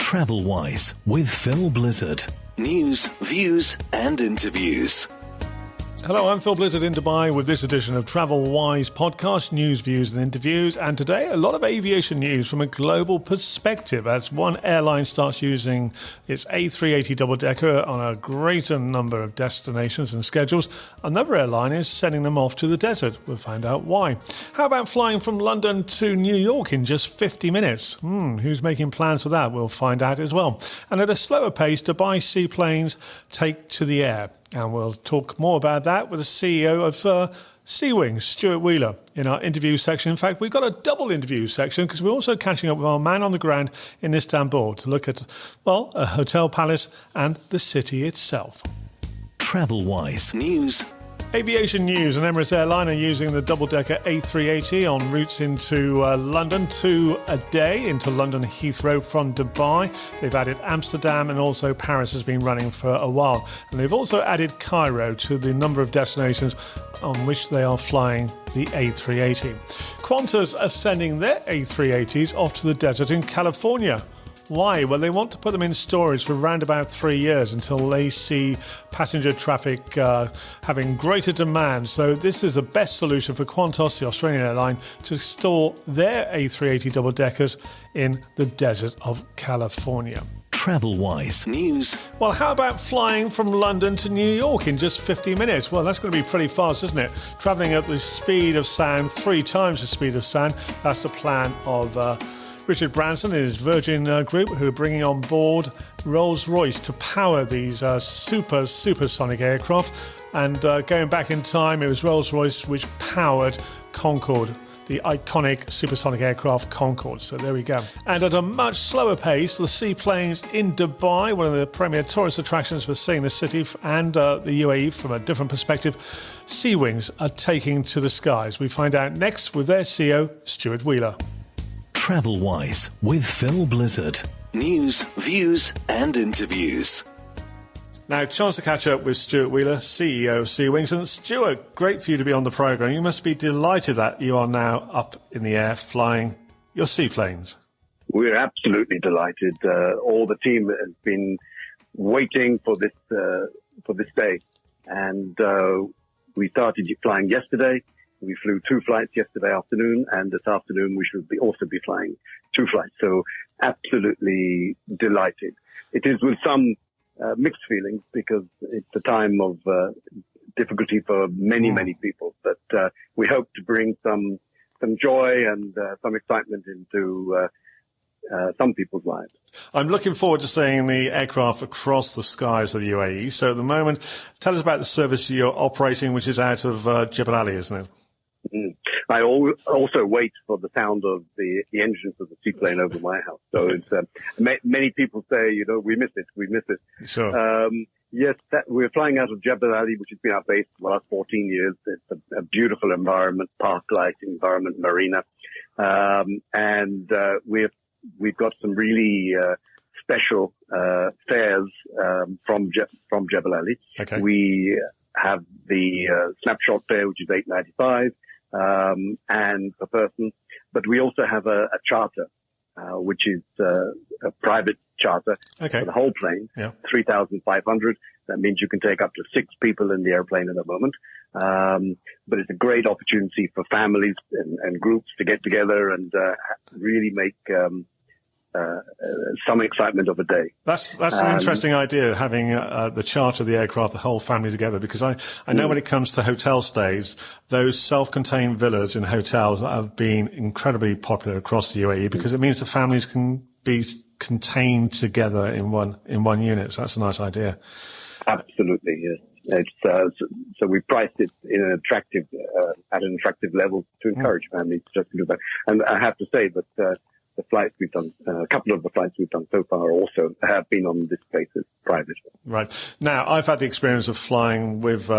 TravelWise with Phil Blizzard. News, views and interviews. Hello, I'm Phil Blizzard in Dubai with this edition of TravelWise podcast, news, views and interviews. And today, a lot of aviation news from a global perspective as one airline starts using its A380 double-decker on a greater number of destinations and schedules. Another airline is sending them off to the desert. We'll find out why. How about flying from London to New York in just 50 minutes? Who's making plans for that? We'll find out as well. And at a slower pace, Dubai seaplanes take to the air. And we'll talk more about that with the CEO of Seawings, Stuart Wheeler, in our interview section. In fact, we've got a double interview section because we're also catching up with our man on the ground in Istanbul to look at, well, a hotel palace and the city itself. TravelWise News. Aviation news. An Emirates airline are using the double-decker A380 on routes into London, 2 a day into London Heathrow from Dubai. They've added Amsterdam and also Paris has been running for a while. And they've also added Cairo to the number of destinations on which they are flying the A380. Qantas are sending their A380s off to the desert in California. Why? Well, they want to put them in storage for around about 3 years until they see passenger traffic having greater demand. So this is the best solution for Qantas, the Australian airline, to store their A380 double-deckers in the desert of California. TravelWise News. Well, how about flying from London to New York in just 50 minutes? Well, that's going to be pretty fast, isn't it? Travelling at the speed of sound, 3 times the speed of sound. That's the plan of Richard Branson and his Virgin Group, who are bringing on board Rolls-Royce to power these supersonic aircraft. And going back in time, it was Rolls-Royce which powered Concorde, the iconic supersonic aircraft Concorde. So there we go. And at a much slower pace, the seaplanes in Dubai, one of the premier tourist attractions for seeing the city and the UAE from a different perspective, Seawings are taking to the skies. We find out next with their CEO, Stuart Wheeler. TravelWise with Phil Blizzard. News, views and interviews. Now, chance to catch up with Stuart Wheeler, CEO of Seawings. And Stuart, great for you to be on the programme. You must be delighted that you are now up in the air flying your seaplanes. We're absolutely delighted. All the team has been waiting for this day. And we started flying yesterday. We flew 2 flights yesterday afternoon, and this afternoon we should also be flying 2 flights. So absolutely delighted. It is with some mixed feelings because it's a time of difficulty for many people. But we hope to bring some joy and some excitement into some people's lives. I'm looking forward to seeing the aircraft across the skies of the UAE. So at the moment, tell us about the service you're operating, which is out of Jebel Ali, isn't it? I also wait for the sound of the engines of the seaplane over my house. So it's many people say, we miss it. Sure. Yes, we're flying out of Jebel Ali, which has been our base for the last 14 years. It's a beautiful environment, park-like environment, marina, and we've got some really special fares from Jebel Ali. Okay. We have the snapshot fare, which is $8.95. And per person, but we also have a charter, which is a private charter for the whole plane, 3,500. That means you can take up to 6 people in the airplane at a moment. But it's a great opportunity for families and groups to get together and really make some excitement of a day. That's an interesting idea, having the charter of the aircraft, the whole family together, because I know when it comes to hotel stays, those self-contained villas in hotels have been incredibly popular across the UAE because it means the families can be contained together in one unit. So that's a nice idea. Absolutely, yes. It's, so we priced it in at an attractive level to encourage families just to do that. And I have to say that the flights we've done, a couple of the flights we've done so far also have been on this basis private. Right. Now, I've had the experience of flying with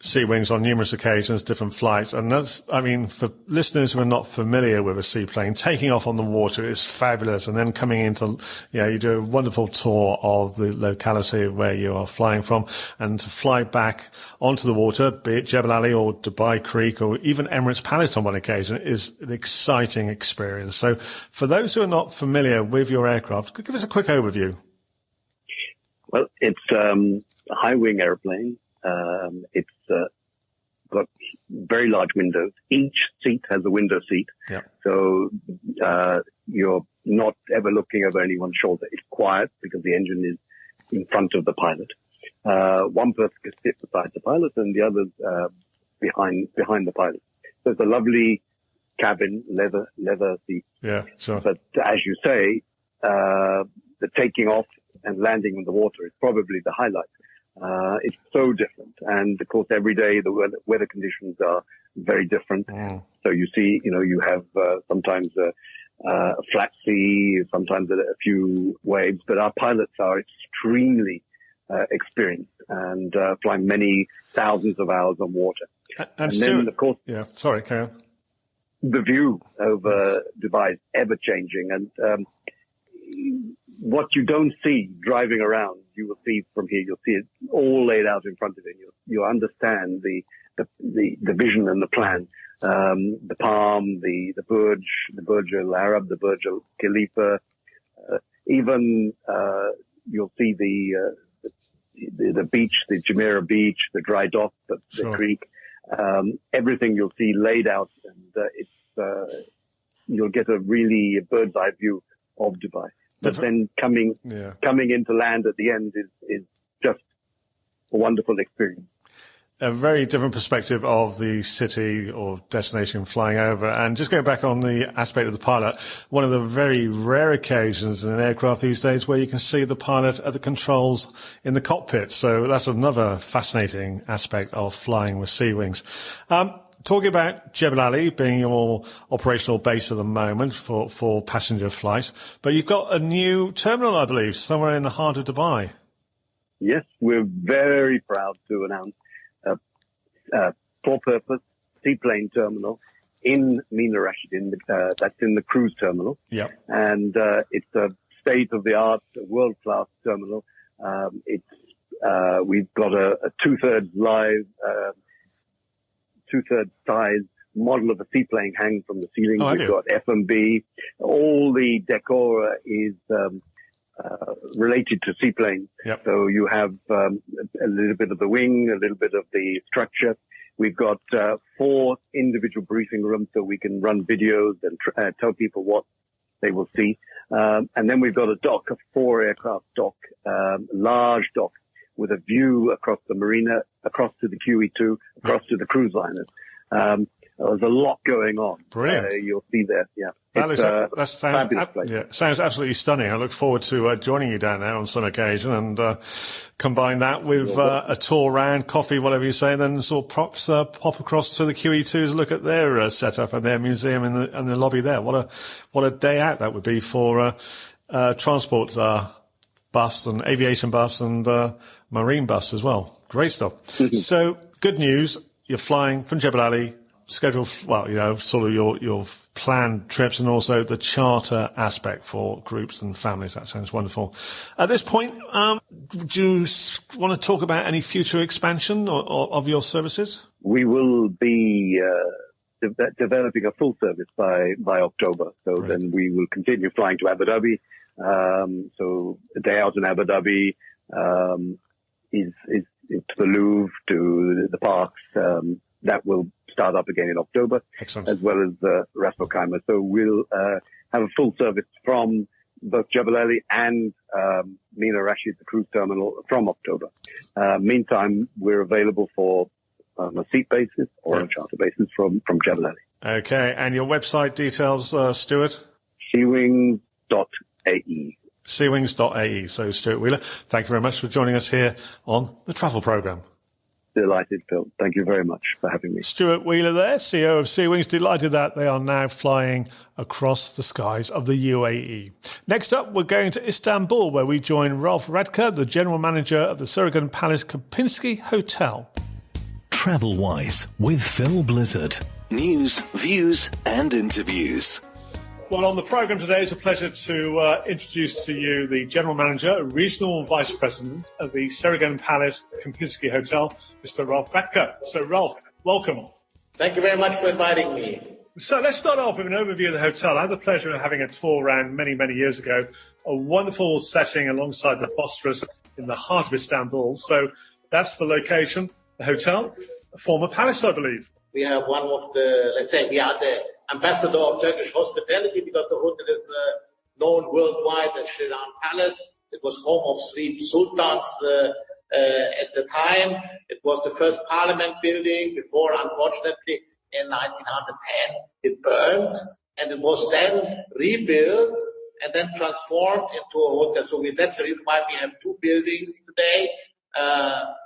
Seawings on numerous occasions, different flights. And that's, I mean, for listeners who are not familiar with a seaplane, taking off on the water is fabulous. And then coming into, you do a wonderful tour of the locality where you are flying from, and to fly back onto the water, be it Jebel Ali or Dubai Creek or even Emirates Palace on one occasion, is an exciting experience. So for those who are not familiar with your aircraft, could you give us a quick overview? Well, it's a high-wing airplane. It's got very large windows. Each seat has a window seat. Yeah. So you're not ever looking over anyone's shoulder. It's quiet because the engine is in front of the pilot. One person can sit beside the pilot and the others behind the pilot. So it's a lovely cabin, leather seat. Yeah, sure. But as you say, the taking off and landing on the water is probably the highlight. It's so different. And of course, every day the weather conditions are very different. Mm. So you see, you have sometimes a flat sea, sometimes a few waves, but our pilots are extremely experienced and flying many thousands of hours on water. And then, of course, yeah, sorry, carry on. The view over Dubai is ever changing. And what you don't see driving around, you will see from here. You'll see it all laid out in front of you. You'll understand the vision and the plan. The Palm, the Burj Al Arab, the Burj Al Khalifa. Even you'll see the beach, the Jumeirah beach, the dry dock, the creek. Everything you'll see laid out, and you'll get a really bird's eye view of Dubai. But then coming into land at the end is just a wonderful experience. A very different perspective of the city or destination flying over. And just going back on the aspect of the pilot, one of the very rare occasions in an aircraft these days where you can see the pilot at the controls in the cockpit. So that's another fascinating aspect of flying with Seawings. Talking about Jebel Ali being your operational base at the moment for passenger flights, but you've got a new terminal, I believe, somewhere in the heart of Dubai. Yes, we're very proud to announce a four-purpose seaplane terminal in Mina Rashid. That's in the cruise terminal. Yeah. And it's a state-of-the-art, world-class terminal. We've got a two-thirds size model of a seaplane hanging from the ceiling. We've got F&B. All the decor is related to seaplanes. Yep. So you have a little bit of the wing, a little bit of the structure. We've got 4 individual briefing rooms so we can run videos and tell people what they will see. And then we've got a dock, a 4-aircraft dock, large dock, with a view across the marina, across to the QE2, across to the cruise liners. There's a lot going on. Brilliant. You'll see there. Yeah. That sounds absolutely stunning. I look forward to joining you down there on some occasion and combine that with a tour around, coffee, whatever you say, and then sort of pop across to the QE2 to look at their setup and their museum in the lobby there. What a day out that would be for transport buffs and aviation buffs and marine buffs as well. Great stuff. So good news, you're flying from Jebel Ali, scheduled, sort of your planned trips and also the charter aspect for groups and families. That sounds wonderful. At this point, would you want to talk about any future expansion of your services? We will be developing a full service by October. So Great. Then we will continue flying to Abu Dhabi. So a day out in Abu Dhabi is to the Louvre, to the parks. That will start up again in October. Excellent. As well as Ras Al Khaimah. So we'll have a full service from both Jebel Ali and Mina Rashid, the cruise terminal, from October. Meantime, we're available for on a seat basis or on a charter basis from Jebel Ali. Okay, and your website details, Stuart? Seawings.ae. Seawings.ae. So, Stuart Wheeler, thank you very much for joining us here on the Travel Programme. Delighted, Phil. Thank you very much for having me. Stuart Wheeler there, CEO of Seawings. Delighted that they are now flying across the skies of the UAE. Next up, we're going to Istanbul, where we join Ralph Radtke, the General Manager of the Ciragen Palace Kempinski Hotel. TravelWise with Phil Blizzard. News, views and interviews. Well, on the programme today, it's a pleasure to introduce to you the General Manager, Regional Vice President of the Ciragen Palace Kempinski Hotel, Mr. Ralph Radtke. So, Ralph, welcome. Thank you very much for inviting me. So let's start off with an overview of the hotel. I had the pleasure of having a tour around many, many years ago. A wonderful setting alongside the Bosphorus in the heart of Istanbul. So that's the location, the hotel, a former palace, I believe. We are one of the, let's say, we are the ambassador of Turkish hospitality because the hotel is known worldwide as Ciragen Palace. It was home of 3 sultans at the time. It was the first parliament building before, unfortunately, in 1910, it burned, and it was then rebuilt and then transformed into a hotel. So that's the reason why we have 2 buildings today.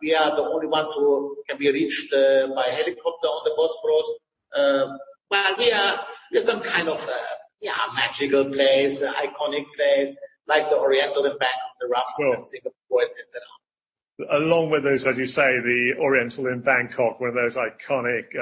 We are the only ones who can be reached by helicopter on the Bosphorus. Well, we are some kind of magical place, iconic place, like the Oriental in Bangkok, the Raffles in Singapore, etc. Along with those, as you say, the Oriental in Bangkok, one of those iconic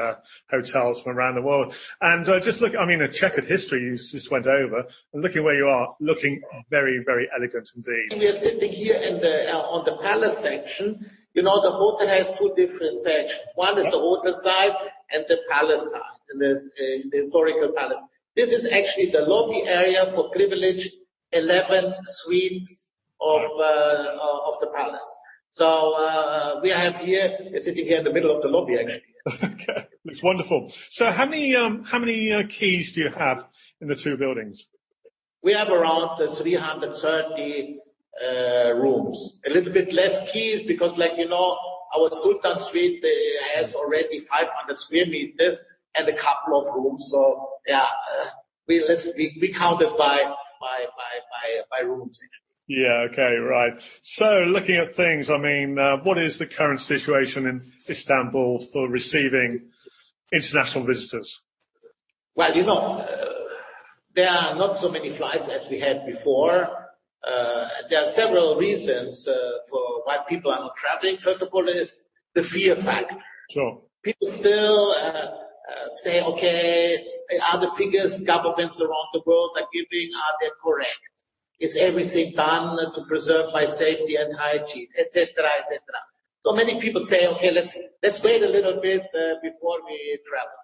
hotels from around the world. And just look, I mean, a checkered history you just went over, and looking where you are, looking very, very elegant indeed. We are sitting here in on the palace section. You know, the hotel has 2 different sections. One is the hotel side and the palace side, in the historical palace. This is actually the lobby area for privileged 11 suites of the palace. So we have here, we're sitting here in the middle of the lobby, actually. Okay, looks wonderful. So how many keys do you have in the 2 buildings? We have around 330 rooms. A little bit less keys because, like you know, our Sultan Suite has already 500 square meters and a couple of rooms. So yeah, we counted by rooms. Yeah, okay, right. So looking at things, I mean, what is the current situation in Istanbul for receiving international visitors? Well, you know, there are not so many flights as we had before. There are several reasons for why people are not traveling. First of all, is the fear factor. Sure. People still say, okay, are the figures governments around the world are giving, are they correct? Is everything done to preserve my safety and hygiene, etc., etc.? So many people say, okay, let's wait a little bit before we travel.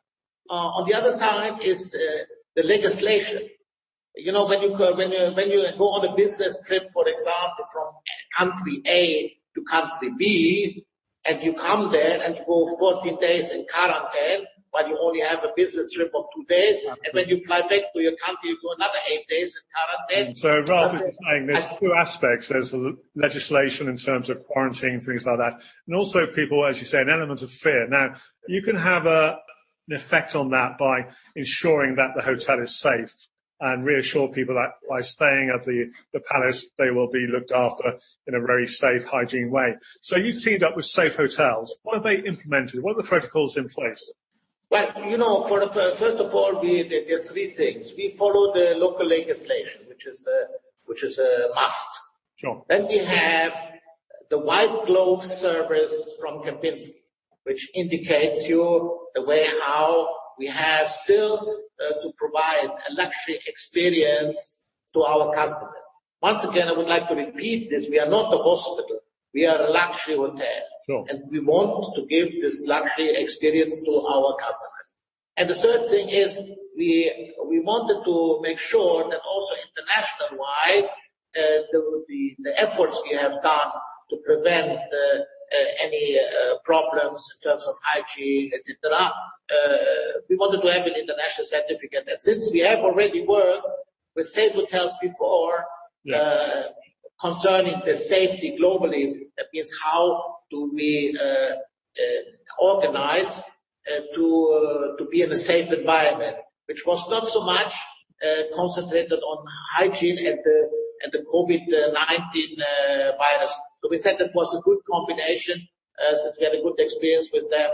On the other side is the legislation. You know, when you go on a business trip, for example, from country A to country B, and you come there and you go 14 days in quarantine, but you only have a business trip of 2 days, and when you fly back to your country, you go another 8 days in quarantine. So Ralph is saying there's 2 aspects. There's the legislation in terms of quarantine, things like that, and also people, as you say, an element of fear. Now, you can have an effect on that by ensuring that the hotel is safe and reassure people that by staying at the palace, they will be looked after in a very safe, hygiene way. So you've teamed up with Safe Hotels. What have they implemented? What are the protocols in place? Well, you know, first of all, there's 3 things. We follow the local legislation, which is a must. Sure. Then we have the white glove service from Kempinski, which indicates you the way how we have still to provide a luxury experience to our customers. Once again, I would like to repeat this. We are not a hospital. We are a luxury hotel. Sure. And we want to give this luxury experience to our customers. And the third thing is we wanted to make sure that also international-wise, the efforts we have done to prevent any problems in terms of hygiene, etc. We wanted to have an international certificate. And since we have already worked with Safe Hotels before, concerning the safety globally, that means how do we organize to be in a safe environment, which was not so much concentrated on hygiene and the COVID-19 virus. So we said that was a good combination, since we had a good experience with them,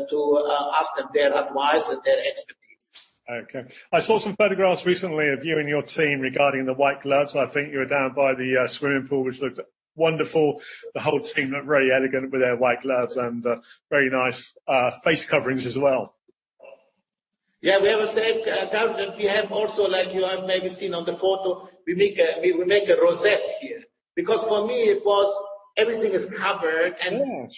to ask them their advice and their expertise. Okay. I saw some photographs recently of you and your team regarding the white gloves. I think you were down by the swimming pool, which looked wonderful. The whole team looked very elegant with their white gloves and very nice face coverings as well. Yeah, we have a safe coverage. We have also, like you have maybe seen on the photo, we make a rosette here. Because for me, it was, everything is covered and,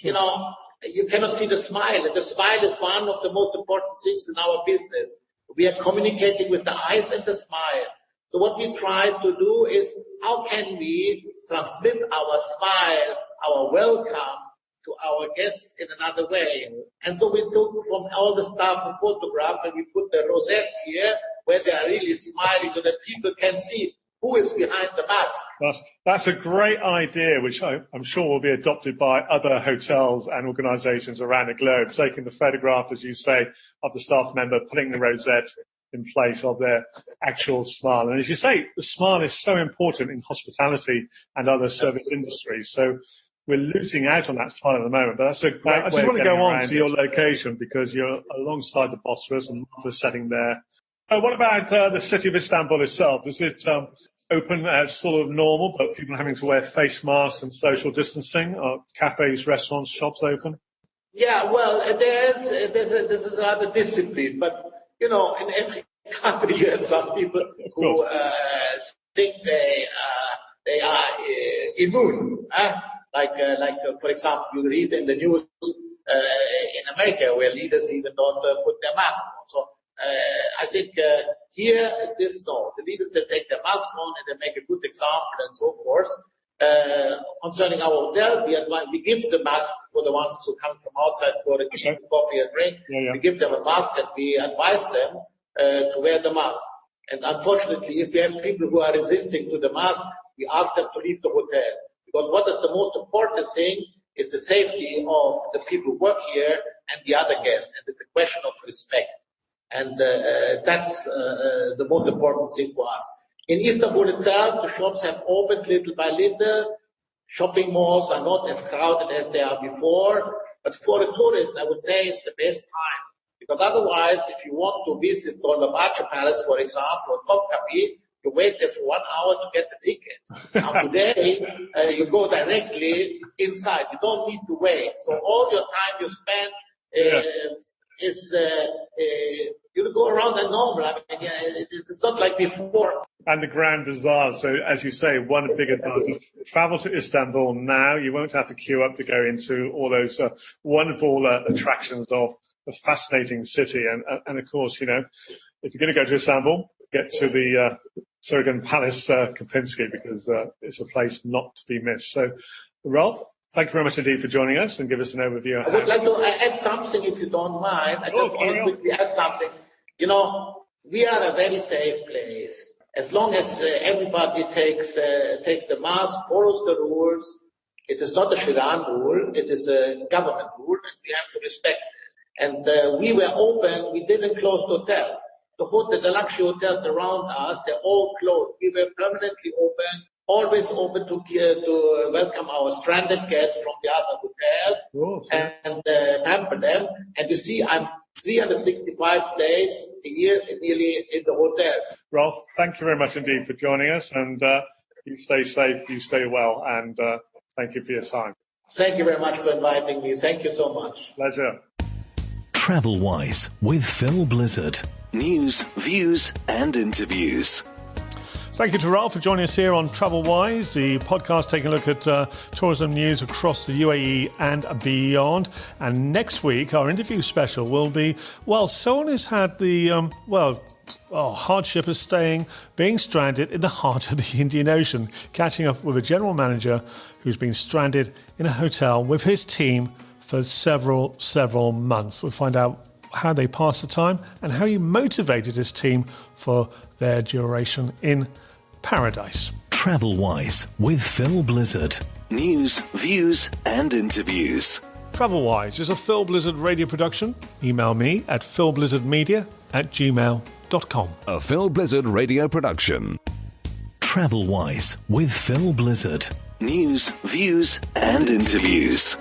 you cannot see the smile. And the smile is one of the most important things in our business. We are communicating with the eyes and the smile. So what we try to do is, how can we transmit our smile, our welcome to our guests in another way? And so we took from all the staff a photograph and we put the rosette here where they are really smiling so that people can see who is behind the mask. That's a great idea, which I'm sure will be adopted by other hotels and organisations around the globe, taking the photograph, as you say, of the staff member, putting the rosette in place of their actual smile. And as you say, the smile is so important in hospitality and other service industries. So we're losing out on that smile at the moment, but that's a great I just want to go on to your location because you're alongside the Bosphorus and the setting there. What about the city of Istanbul itself? Is it open as sort of normal, but people having to wear face masks and social distancing? Are cafes, restaurants, shops open? Yeah, well, there's another discipline, but in every country you have some people who think they are immune. Like for example, you read in the news in America where leaders even don't put their mask on. So I think here, the leaders, they take their mask on and they make a good example and so forth. Concerning our hotel, we give the mask for the ones who come from outside for a coffee and drink. Yeah. We give them a mask and we advise them to wear the mask. And unfortunately, if we have people who are resisting to the mask, we ask them to leave the hotel. Because what is the most important thing is the safety of the people who work here and the other guests. And it's a question of respect. And that's the most important thing for us. In Istanbul itself, the shops have opened little by little. Shopping malls are not as crowded as they are before. But for a tourist, I would say it's the best time. Because otherwise, if you want to visit Dolmabahce Palace, for example, or Topkapi, you wait there for 1 hour to get the ticket. Now today, you go directly inside. You don't need to wait. So all your time you spend you go around and normal. I mean, it's not like before. And the Grand Bazaar. So, as you say, one big advantage. Travel to Istanbul now. You won't have to queue up to go into all those wonderful attractions of a fascinating city. And of course, if you're going to go to Istanbul, get to the Ciragen Palace Kempinski because it's a place not to be missed. So, Ralph, thank you very much indeed for joining us and give us an overview. I would like to add something, if you don't mind. I just want to quickly add something. We are a very safe place. As long as everybody takes the mask, follows the rules. It is not a Sharia rule. It is a government rule, and we have to respect it. And we were open. We didn't close the hotel. The luxury hotels around us, they're all closed. We were permanently open. Always open to welcome our stranded guests from the other hotels and pamper them. And you see, I'm 365 days a year nearly in the hotel. Ralph, thank you very much indeed for joining us. And you stay safe, you stay well, and thank you for your time. Thank you very much for inviting me. Thank you so much. Pleasure. TravelWise with Phil Blizzard. News, views, and interviews. Thank you to Ralph for joining us here on TravelWise, the podcast taking a look at tourism news across the UAE and beyond. And next week, our interview special will be, someone who's had the, hardship of being stranded in the heart of the Indian Ocean, catching up with a general manager who's been stranded in a hotel with his team for several months. We'll find out how they passed the time and how he motivated his team for their duration in paradise. TravelWise with Phil Blizzard. News, views, and interviews. TravelWise is a Phil Blizzard radio production. Email me at philblizzardmedia@gmail.com. A Phil Blizzard radio production. TravelWise with Phil Blizzard. News, views, and interviews.